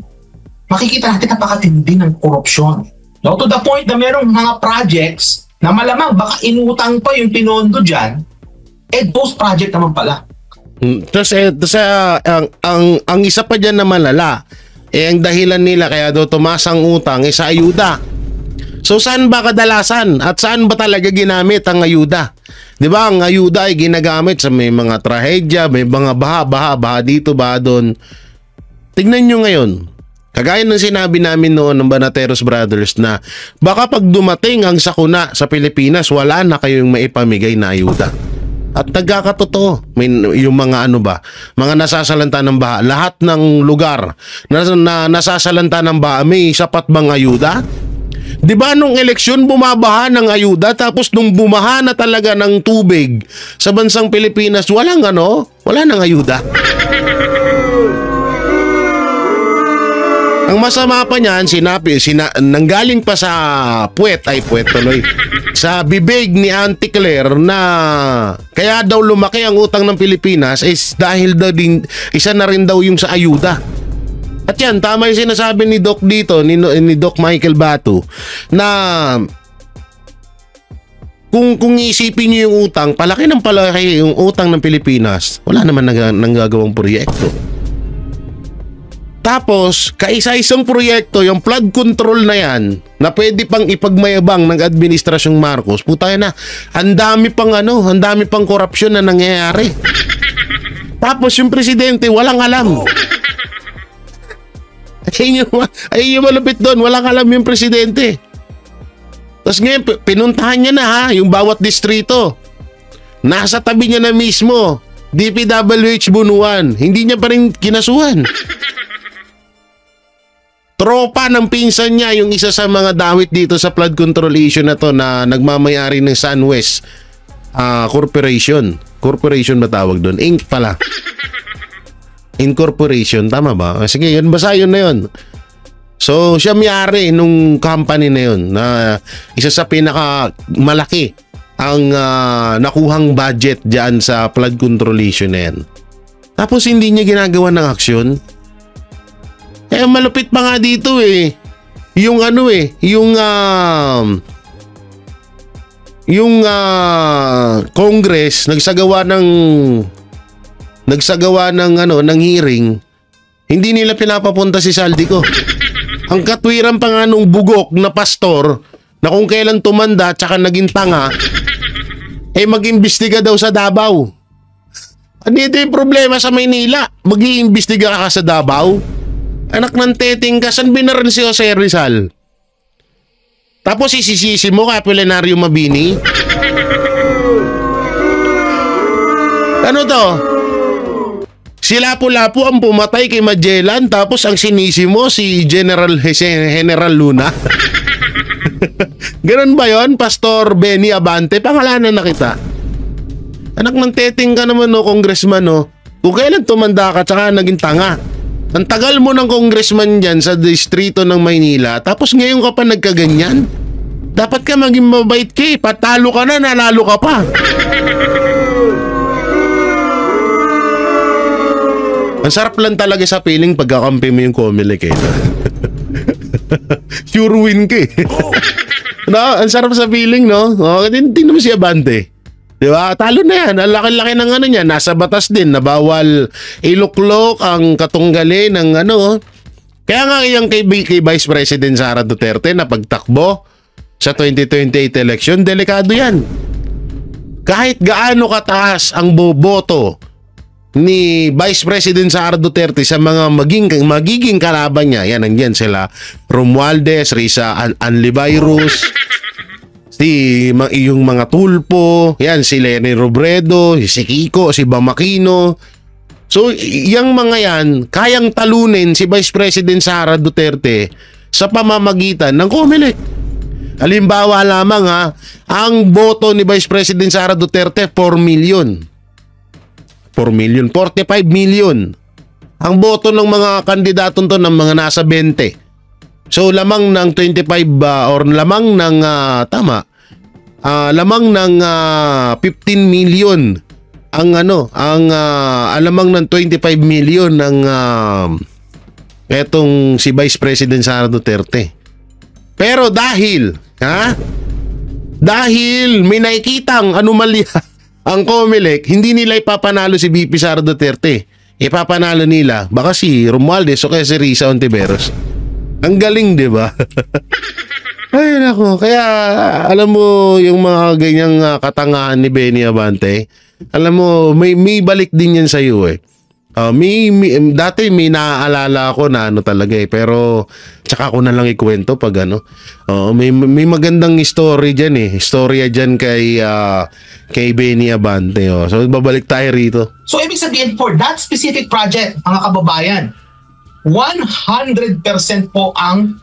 makikita natin napakatindi ng korupsyon. No? To the point na merong mga projects na malamang baka inutang pa yung pinondo dyan, those project naman pala. Ang isa pa dyan na malala, ang dahilan nila kaya daw tumaas ang utang sa ayuda. So saan ba kadalasan at saan ba talaga ginamit ang ayuda? 'Di ba? Ang ayuda ay ginagamit sa may mga trahedya, may mga baha dito, baha doon. Tingnan nyo ngayon. Kagaya ng sinabi namin noon ng Banateros Brothers na baka pag dumating ang sakuna sa Pilipinas, wala na kayong maipamigay na ayuda. At nagkakatotoo, yung mga mga nasasalanta ng baha, lahat ng lugar na nasasalanta ng baha, may sapat bang ayuda? Di ba nung eleksyon bumabaha ng ayuda tapos nung bumaha na talaga ng tubig sa bansang Pilipinas wala nang ayuda. Ang masama pa niyan nanggaling pa sa puwet tuloy sa bibig ni Auntie Claire na kaya daw lumaki ang utang ng Pilipinas is dahil daw din isa na rin daw yung sa ayuda. At yan, tama yung sinasabi ni Doc dito, ni Doc Michael Batu, na kung isipin nyo yung utang, palaki yung utang ng Pilipinas, wala naman nanggagawang proyekto. Tapos, kaisa-isang proyekto, yung flood control na yan, na pwede pang ipagmayabang ng Administrasyong Marcos, putay na, ang dami pang korupsyon na nangyayari. Tapos, yung presidente, walang alam. Ayun yung malupit doon. Walang alam yung presidente. Tapos ngayon, pinuntahan niya na yung bawat distrito. Nasa tabi niya na mismo. DPWH Bunuan. Hindi niya pa rin kinasuhan. Tropa ng pinsan niya yung isa sa mga dawit dito sa flood control issue na to na nagmamayari ng SunWest Corporation. Corporation ba tawag doon? Inc. pala. Incorporation, tama ba? Sige, yun basta yun na yun. So, siya may-ari nung company na yun na isa sa pinakamalaki ang nakuhang budget dyan sa flood control issue na yan. Tapos hindi niya ginagawa ng aksyon. Eh, malupit pa nga dito eh. Yung ano eh, yung Congress nagsagawa ng ng hearing, hindi nila pinapapunta si Saldico. Ang katwiran pa nga nung bugok na pastor na kung kailan tumanda tsaka naging tanga, eh mag-imbestiga daw sa Davao. Dito yung problema sa Maynila, mag-iimbestiga ka sa Davao? Anak ng teting ka, saan binaril si Jose Rizal? Tapos isisisi mo kay Apolinario Mabini? Ano to? Si Lapu-Lapu ang pumatay kay Magellan, tapos ang sinisi mo si General Luna? Ganun ba yon, Pastor Benny Abante? Pangalanan na kita. Anak ng teting ka naman, no, congressman, no? Kung kailan tumanda ka, tsaka naging tanga. Ang tagal mo ng congressman dyan sa distrito ng Maynila, tapos ngayon ka pa nagkaganyan? Dapat ka maging mabait ka eh. Patalo ka na, nanalo ka pa. Ang sarap lang talaga sa feeling pagkakampi mo yung Comelec eh. Sure win ka eh. No, ang sarap sa feeling, no? Oh, tingnan mo si Abante. Di ba? Talo na yan. Ang laki-laki ng ano niya. Nasa batas din na bawal iluklok ang katunggali ng ano. Kaya nga yung kay Vice President Sara Duterte na pagtakbo sa 2028 election, delikado yan. Kahit gaano kataas ang boboto ni Vice President Sara Duterte sa mga magiging kalaban niya, yan, nandiyan sila Romualdez, Risa Anlivirus, yung mga Tulpo, yan, si Lenny Robredo, si Kiko, si Bamakino. So, yung mga yan, kayang talunin si Vice President Sara Duterte sa pamamagitan ng Comelec. Halimbawa lamang ang boto ni Vice President Sara Duterte, 4 million. 45 million. Ang boto ng mga kandidato to ng mga nasa 20. So lamang ng 25 or lamang ng lamang ng 15 million ang alamang ng 25 million ng etong si Vice President Sara Duterte. Pero dahil may nakikitang anomalya ang Comelec, hindi nila ipapanalo si VP Sara Duterte. Ipapanalo nila baka si Romualdez o kaya si Risa Ontiveros. Ang galing, di ba? Ay nako, kaya alam mo yung mga ganyang katangahan ni Benny Abante, alam mo may balik din yan sa iyo eh. Dati may naaalala ako na ano talaga eh, pero tsaka ko na lang ikwento pag ano. May magandang story diyan eh. Storya diyan kay Benny Abante. So babalik tayo rito. So ibig sabihin for that specific project, mga kababayan, 100% po ang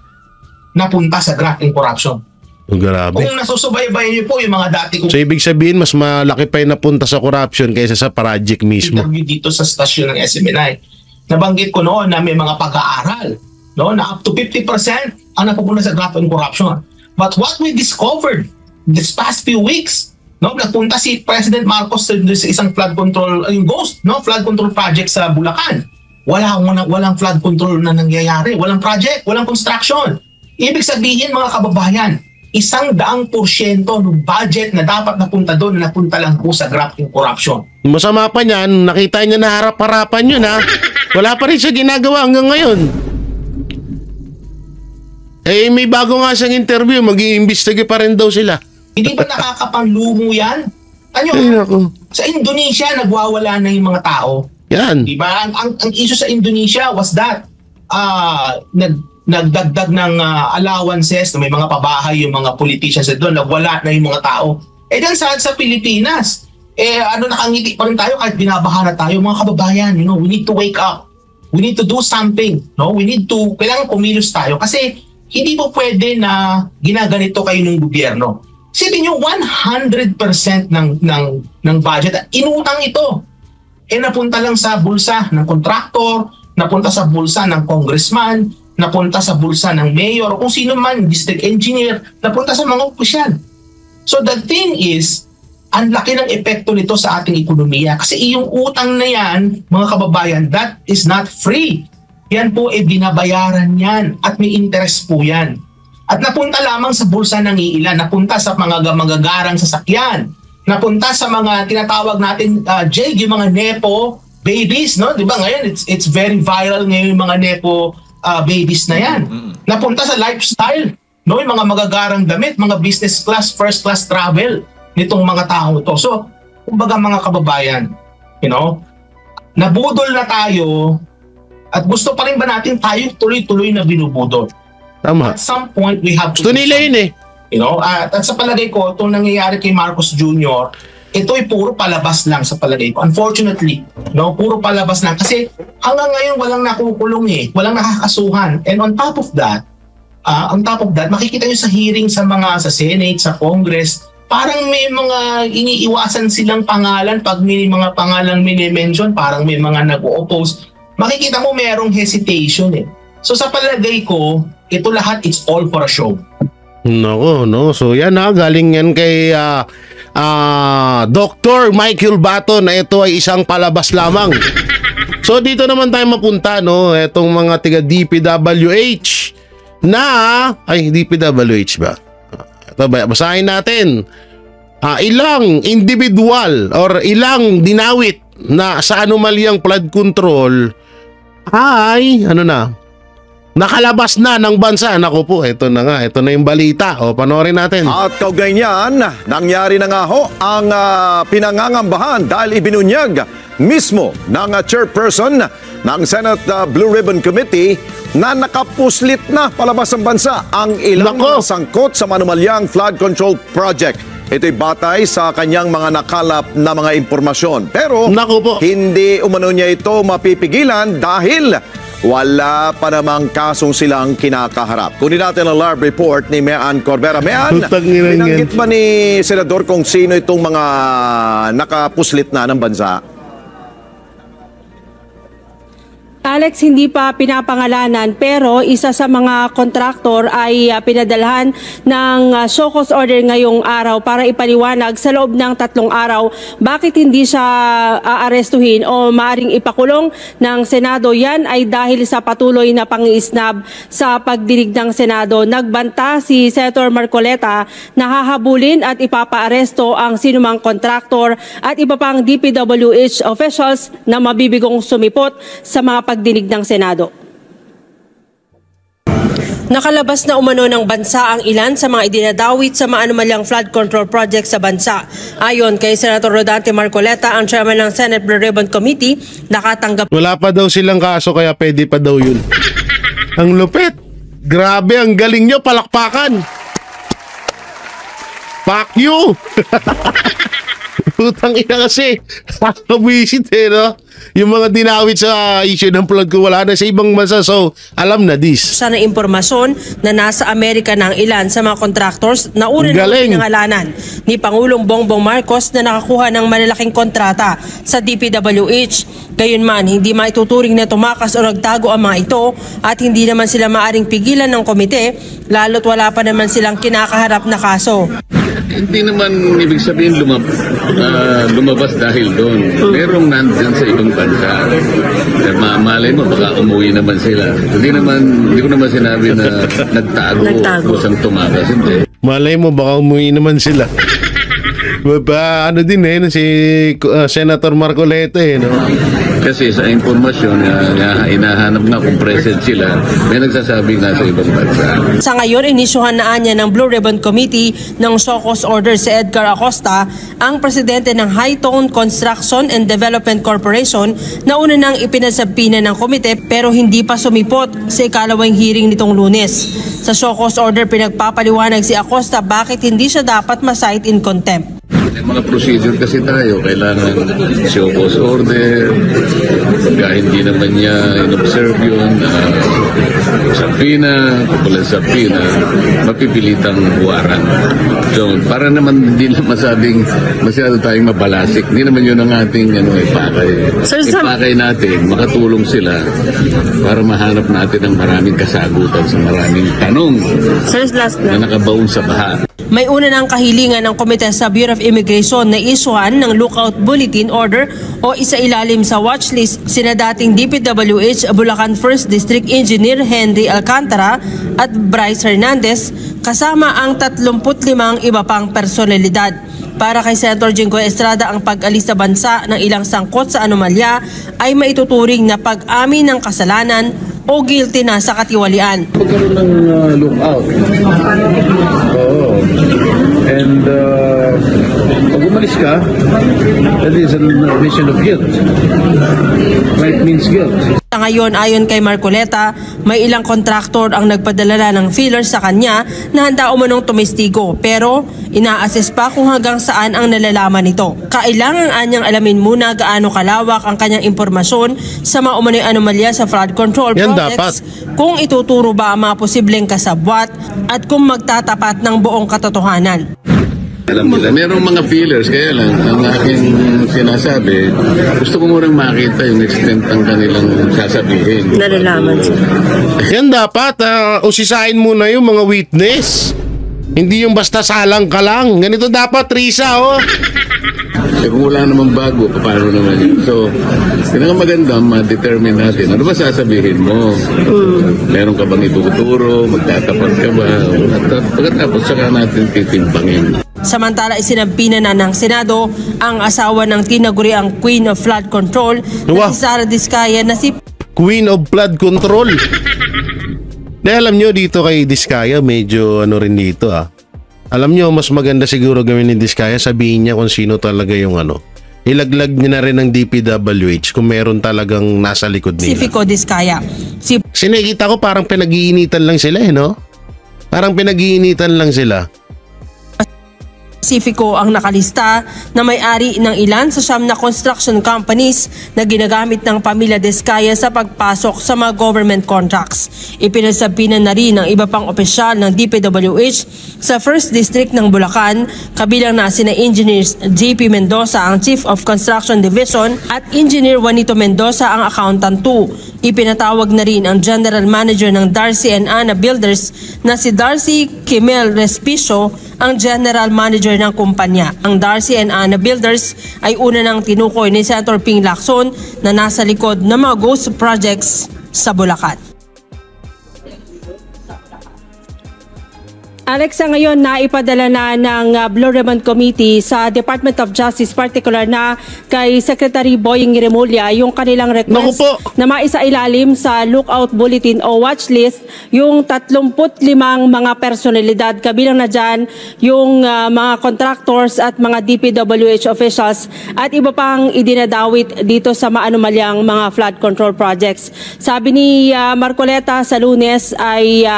napunta sa grafting corruption. Grabe. Kung nasusubaybayan niyo po yung mga dati kong So ibig sabihin mas malaki pa yung napunta sa corruption kaysa sa project mismo. interview dito sa stasyon ng SMNI. Nabanggit ko noon na may mga pag-aaral, no, na up to 50% ang napupunta sa grafting corruption. But what we discovered this past few weeks, no, nagpunta si President Marcos sa isang flood control, yung ghost, no, flood control project sa Bulacan. Walang flood control na nangyayari, walang project, walang construction. Ibig sabihin, mga kababayan, 100% ng budget na dapat napunta doon, napunta lang po sa grafting corruption. Masama pa niyan, nakita niya na harap-harapan yun Wala pa rin siya ginagawa hanggang ngayon. Eh may bago nga siyang interview, mag-iimbestiga pa rin daw sila. Hindi ba nakakapanlumo yan? Sa Indonesia, nagwawala na yung mga tao. Yan. Diba? Ang issue sa Indonesia was that nagdagdag ng allowances, may mga pabahay yung mga politicians doon, nagwala na yung mga tao. Eh dan sa Pilipinas, nakangiti pa rin tayo kahit binabaha na tayo. Mga kababayan, we need to wake up. We need to do something. No? Kailangan kumilos tayo kasi hindi po pwede na ginaganito kayo ng gobyerno. Isipin nyo, 100% ng budget, inutang ito. Napunta lang sa bulsa ng kontraktor, napunta sa bulsa ng congressman, napunta sa bulsa ng mayor, kung sino man, district engineer, napunta sa mga opisyal. So the thing is, ang laki ng epekto nito sa ating ekonomiya. Kasi yung utang na yan, mga kababayan, that is not free. yan po binabayaran yan at may interest po yan. At napunta lamang sa bulsa ng iilan, napunta sa mga magagarang sasakyan, napunta sa mga tinatawag natin, Jade, yung mga nepo babies, no? Di ba ngayon, it's very viral ngayon yung mga nepo babies na yan. Napunta sa lifestyle, no? Yung mga magagarang damit, mga business class, first class travel nitong mga tao to. So, kumbaga mga kababayan, nabudol na tayo at gusto pa rin ba natin tayo tuloy-tuloy na binubudol? Tama. At some point, we have to... Gusto nila yun eh. At sa palagay ko, itong nangyayari kay Marcos Jr., ito'y puro palabas lang sa palagay ko. Unfortunately, puro palabas lang. Kasi hanggang ngayon, walang nakukulong eh. Walang nakakasuhan. And on top of that, makikita nyo sa hearing sa Senate, sa Congress, parang may mga iniiwasan silang pangalan. Pag may mga pangalang mini-mention, parang may mga nag-o-oppose. Makikita mo merong hesitation eh. So sa palagay ko, ito lahat, it's all for a show. Nako, no. So yan galing yan kay Dr. Michael Bato na ito ay isang palabas lamang. So dito naman tayo mapunta, no. Etong mga tiga DPWH na DPWH ba? Ito ba, basahin natin. Ilang individual or ilang dinawit na sa anomalyang flood control ay nakalabas na ng bansa. Naku po, ito na nga. Ito na yung balita. Panoorin natin. At kaugnay niyan, nangyari na nga ho ang pinangangambahan dahil ibinunyag mismo ng chairperson ng Senate Blue Ribbon Committee na nakapuslit na palabas ng bansa ang ilang mga sangkot sa manumalyang flood control project. Ito'y batay sa kanyang mga nakalap na mga impormasyon. Pero hindi umano niya ito mapipigilan dahil wala pa namang kasong silang kinakaharap. Kunin natin ang live report ni Mean Corbera. Mean, binanggit ba ni Senador kung sino itong mga nakapuslit na ng bansa? Alex, hindi pa pinapangalanan pero isa sa mga kontraktor ay pinadalhan ng show cause order ngayong araw para ipaliwanag sa loob ng 3 araw bakit hindi siya aarestuhin o maaring ipakulong ng Senado. Yan ay dahil sa patuloy na pangiisnab sa pagdinig ng Senado. Nagbanta si Senator Marcoleta na hahabulin at ipapaaresto ang sinumang kontraktor at iba pang DPWH officials na mabibigong sumipot sa mga pagdinig ng Senado. Nakalabas na umano ng bansa ang ilan sa mga idinadawit sa maanumalyang flood control project sa bansa. Ayon kay Senator Rodante Marcoleta, ang chairman ng Senate Blue Ribbon Committee, nakatanggap. Wala pa daw silang kaso kaya pwede pa daw yun. Ang lupit. Grabe, ang galing nyo, palakpakan. Fuck you. Putang ina kasi. Nakabwisit no? Yung mga dinawit sa issue ng flood ko wala na sa ibang bansa. So, alam na this. Sana impormasyon na nasa Amerika ng ilan sa mga contractors na una ng pinangalanan ni Pangulong Bongbong Marcos na nakakuha ng malalaking kontrata sa DPWH. Gayunman, hindi maituturing na tumakas o nagtago ang mga ito at hindi naman sila maaring pigilan ng komite lalo't wala pa naman silang kinakaharap na kaso. Hindi naman ibig sabihin lumabas dahil doon. Merong nandyan sa ibang bansa. Malay mo, baka umuwi naman sila. Hindi ko naman sinabi na nagtago. Kusang tumakas. Hindi. Malay mo, baka umuwi naman sila. Ano din si Senator Marcoleta no? Kasi sa impormasyon inahanap nga kung present sila, may nagsasabi nga sa ibang bansa. Sa ngayon, inisyuhan na niya ng Blue Ribbon Committee ng show cause order si Edgar Acosta, ang presidente ng High Tone Construction and Development Corporation na una nang ipinasabpina ng komite pero hindi pa sumipot sa ikalawang hearing nitong Lunes. Sa show cause order, pinagpapaliwanag si Acosta bakit hindi siya dapat ma-cite in contempt. May mga procedure kasi tayo, kailangan show cause order, pagka hindi naman niya in-observe yun, sabina, kapulan sabina, mapipilitang buwaran. So, para naman hindi na masyado tayong mabalasik, hindi naman yun ang ating ipakay. Ipakay natin, makatulong sila para mahanap natin ang maraming kasagutan sa maraming tanong na nakabaon sa baha. May una ng kahilingan ng komite sa Bureau of Immigration Immigration na isuhan ng lookout bulletin order o isailalim sa watchlist sina dating DPWH Bulacan 1st District Engineer Henry Alcantara at Bryce Hernandez kasama ang 35 iba pang personalidad. Para kay Senator Jinggoy Estrada, ang pag-alis sa bansa ng ilang sangkot sa anomalya ay maituturing na pag-amin ng kasalanan o guilty na sa katiwalian. Pagkaroon ng lookout. Oo. And pag umalis ka, that is an admission of guilt. Right means guilt. Ngayon, ayon kay Marcoleta, may ilang kontraktor ang nagpadala ng feelers sa kanya na handa umunong tumistigo, pero ina-assess pa kung hanggang saan ang nalalaman nito. Kailangan anyang alamin muna gaano kalawak ang kanyang impormasyon sa mga umano'y anomalya sa flood control Yan projects, kung ituturo ba ang mga posibleng kasabwat at kung magtatapat ng buong katotohanan. Alam nila, merong mga feelers, kaya lang, ang aking sinasabi, gusto ko murang makita yung extent ng kanilang sasabihin. Nalalaman sila. Yan dapat, usisain muna yung mga witness. Hindi yung basta salang ka lang. Ganito dapat, Risa, oh. Eh kung wala namang bago, paano naman yun? So, pinaka maganda, ma-determine natin. Ano ba sasabihin mo? Meron ka bang ituturo? Magtatapat ka ba? At pagkatapos, saka natin titimbangin. Samantala, isinampinan na ng Senado ang asawa ng tinaguriang Queen of Flood Control na si Sara Diskaya na si Queen of Flood Control. Dahil alam nyo dito kay Diskaya, medyo ano rin dito Alam nyo, mas maganda siguro gawin ni Diskaya, sabihin niya kung sino talaga yung ilaglag niya na rin ng DPWH kung meron talagang nasa likod nila. si Fico Diskaya. Sinikita ko parang pinag-iinitan lang sila no? Parang pinag-iinitan lang sila. Pacifico ang nakalista na may-ari ng ilan sa 9 na construction companies na ginagamit ng pamilya Diskaya sa pagpasok sa mga government contracts. Ipinasabihan na rin ng iba pang opisyal ng DPWH sa 1st District ng Bulacan, kabilang na sina Engineers JP Mendoza ang Chief of Construction Division at Engineer Juanito Mendoza ang Accountant 2. Ipinatawag na rin ang General Manager ng Darcy and Ana Builders na si Darcy Kimel Respicio ang General Manager ng kumpanya. Ang Darcy and Ana Builders ay una nang tinukoy ni Senator Ping Lacson na nasa likod ng mga ghost projects sa Bulacan. Alex, sa ngayon naipadala na ng Blue Ribbon Committee sa Department of Justice, particular na kay Secretary Boying Remulla, yung kanilang request na maisailalim sa lookout bulletin o watch list yung 35 mga personalidad, kabilang na dyan yung mga contractors at mga DPWH officials at iba pang idinadawit dito sa maanomalyang mga flood control projects. Sabi ni Marcoleta sa Lunes ay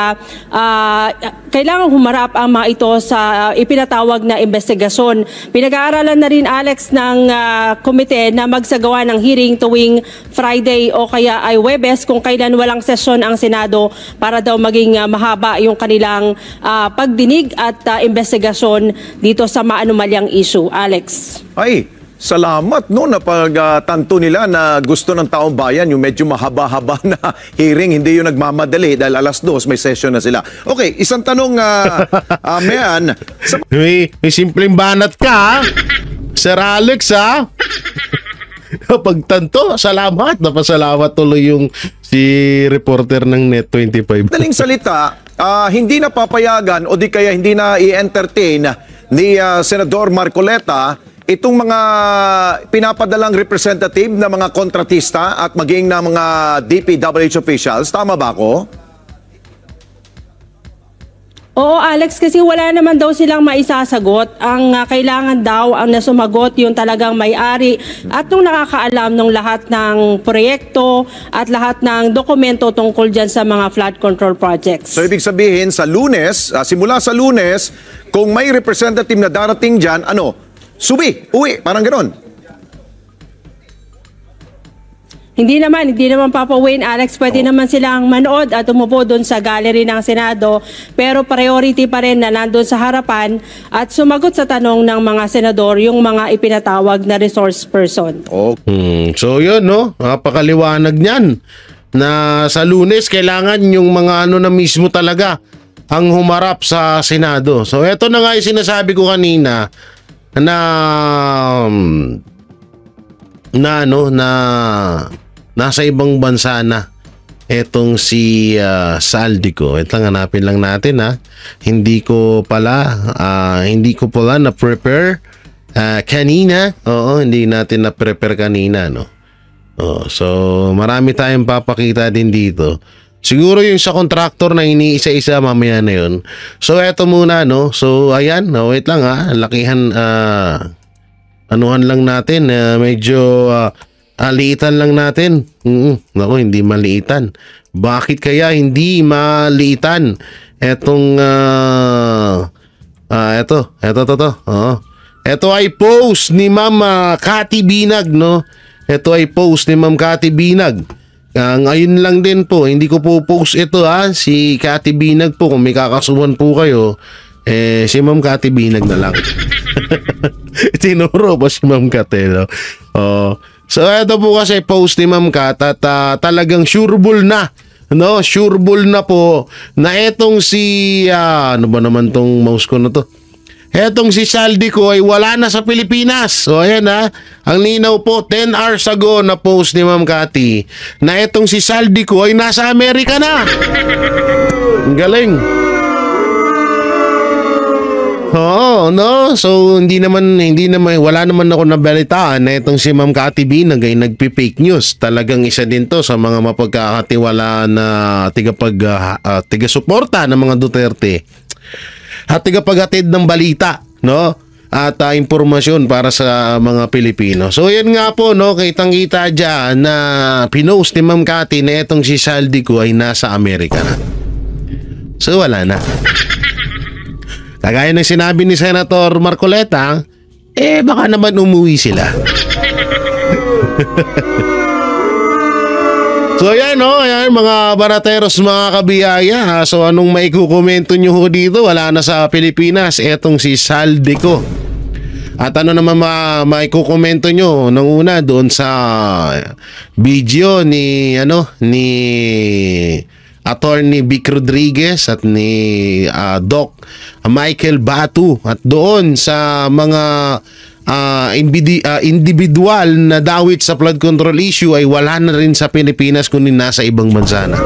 kailangan humarap ang mga ito sa ipinatawag na investigasyon. Pinag-aaralan na rin, Alex, ng komite na magsagawa ng hearing tuwing Friday o kaya ay Huwebes kung kailan walang sesyon ang Senado para daw maging mahaba yung kanilang pagdinig at investigasyon dito sa maanomalyang issue. Alex. Ay, salamat no na pagtanto nila na gusto ng taong bayan yung medyo mahaba-haba na hearing, hindi yung nagmamadali dahil 2:00 may session na sila. Okay, isang tanong Mayan. May simpleng banat ka Sir Alex Pagtanto, salamat. Napasalamat tuloy yung si reporter ng Net25. Daling salita, hindi na papayagan o di kaya hindi na i-entertain ni Senador Marcoleta itong mga pinapadalang representative na mga kontratista at maging na mga DPWH officials. Tama ba ako? Oo, Alex, kasi wala naman daw silang maisasagot. Ang kailangan daw ang nasumagot yung talagang may-ari at nung nakakaalam ng lahat ng proyekto at lahat ng dokumento tungkol dyan sa mga flood control projects. So ibig sabihin sa Lunes, simula sa Lunes, kung may representative na darating dyan, uwi, parang gano'n. Hindi naman papawin, Alex. Pwede naman silang manood at umupo doon sa gallery ng Senado. Pero priority pa rin na nandun sa harapan at sumagot sa tanong ng mga senador yung mga ipinatawag na resource person. So yun, no? Napakaliwanag niyan na sa Lunes kailangan yung mga na mismo talaga ang humarap sa Senado. So eto na nga yung sinasabi ko kanina nasa ibang bansa na etong si Saldico. Ito lang, hanapin lang natin ha. Hindi ko pala na-prepare kanina. Oo, hindi natin na-prepare kanina, no. So marami tayong papakita din dito. Siguro yung sa contractor na iniisa-isa mamaya na yun. So eto muna, no. So ayan, wait lang ha. Lakihan, anuhan lang natin, medyo liitan lang natin. Naku, hindi maliitan. Bakit kaya hindi maliitan? Etong eto. Ito ay post ni Ma'am Cathy Binag, no? Ito ay post ni Ma'am Cathy Binag. Ngayon lang din po, hindi ko po post ito si Cathy Binag po. Kung may kakasuhan po kayo, si Ma'am Cathy Binag na lang. Tinuro po si Ma'am Cathy, no? So ito po kasi post ni Ma'am Cat at talagang sureball na, no? Sureball na po na etong si ano ba naman tong mouse ko na to? Etong si Saldico ay wala na sa Pilipinas. So ayan ang linaw po 10 hours ago na post ni Ma'am Cathy na etong si Saldico ay nasa Amerika na. Ang galing. Oo, no? So hindi naman wala naman ako nabalitaan na itong si Ma'am Cathy Binag ay nagpi-fake news. Talagang isa din to sa mga mapagkakatiwalaan na tiga-suporta ng mga Duterte at tiga-paghatid ng balita, no? At impormasyon para sa mga Pilipino. So yan nga po, no, kitang-kita diyan na pinost ni Ma'am Cathy na itong si Saldico ay nasa Amerika na. So wala na. Kagaya ng sinabi ni Senator Marcoleta, baka naman umuwi sila. So yan, no, ayan, mga barateros, mga kabiyaya. So anong maikukomento nyo dito? Wala na sa Pilipinas etong si Saldico. At ano naman maikukomento nyo nang una doon sa video ni Attorney Vic Rodriguez at ni Doc Michael Batu, at doon sa mga individual na dawit sa flood control issue ay wala na rin sa Pilipinas kundi nasa ibang bansa na.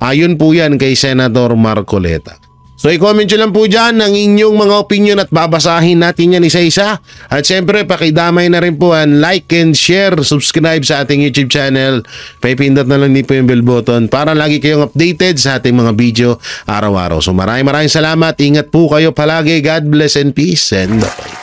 Ayon po yan kay Senator Marcoleta. So i-comment nyo lang po dyan ang inyong mga opinion at babasahin natin yan isa-isa. At syempre pakidamay na rin po ang like and share, subscribe sa ating YouTube channel. Paipindot na lang din po yung bell button para lagi kayong updated sa ating mga video araw-araw. So maraming salamat. Ingat po kayo palagi. God bless and peace and bye.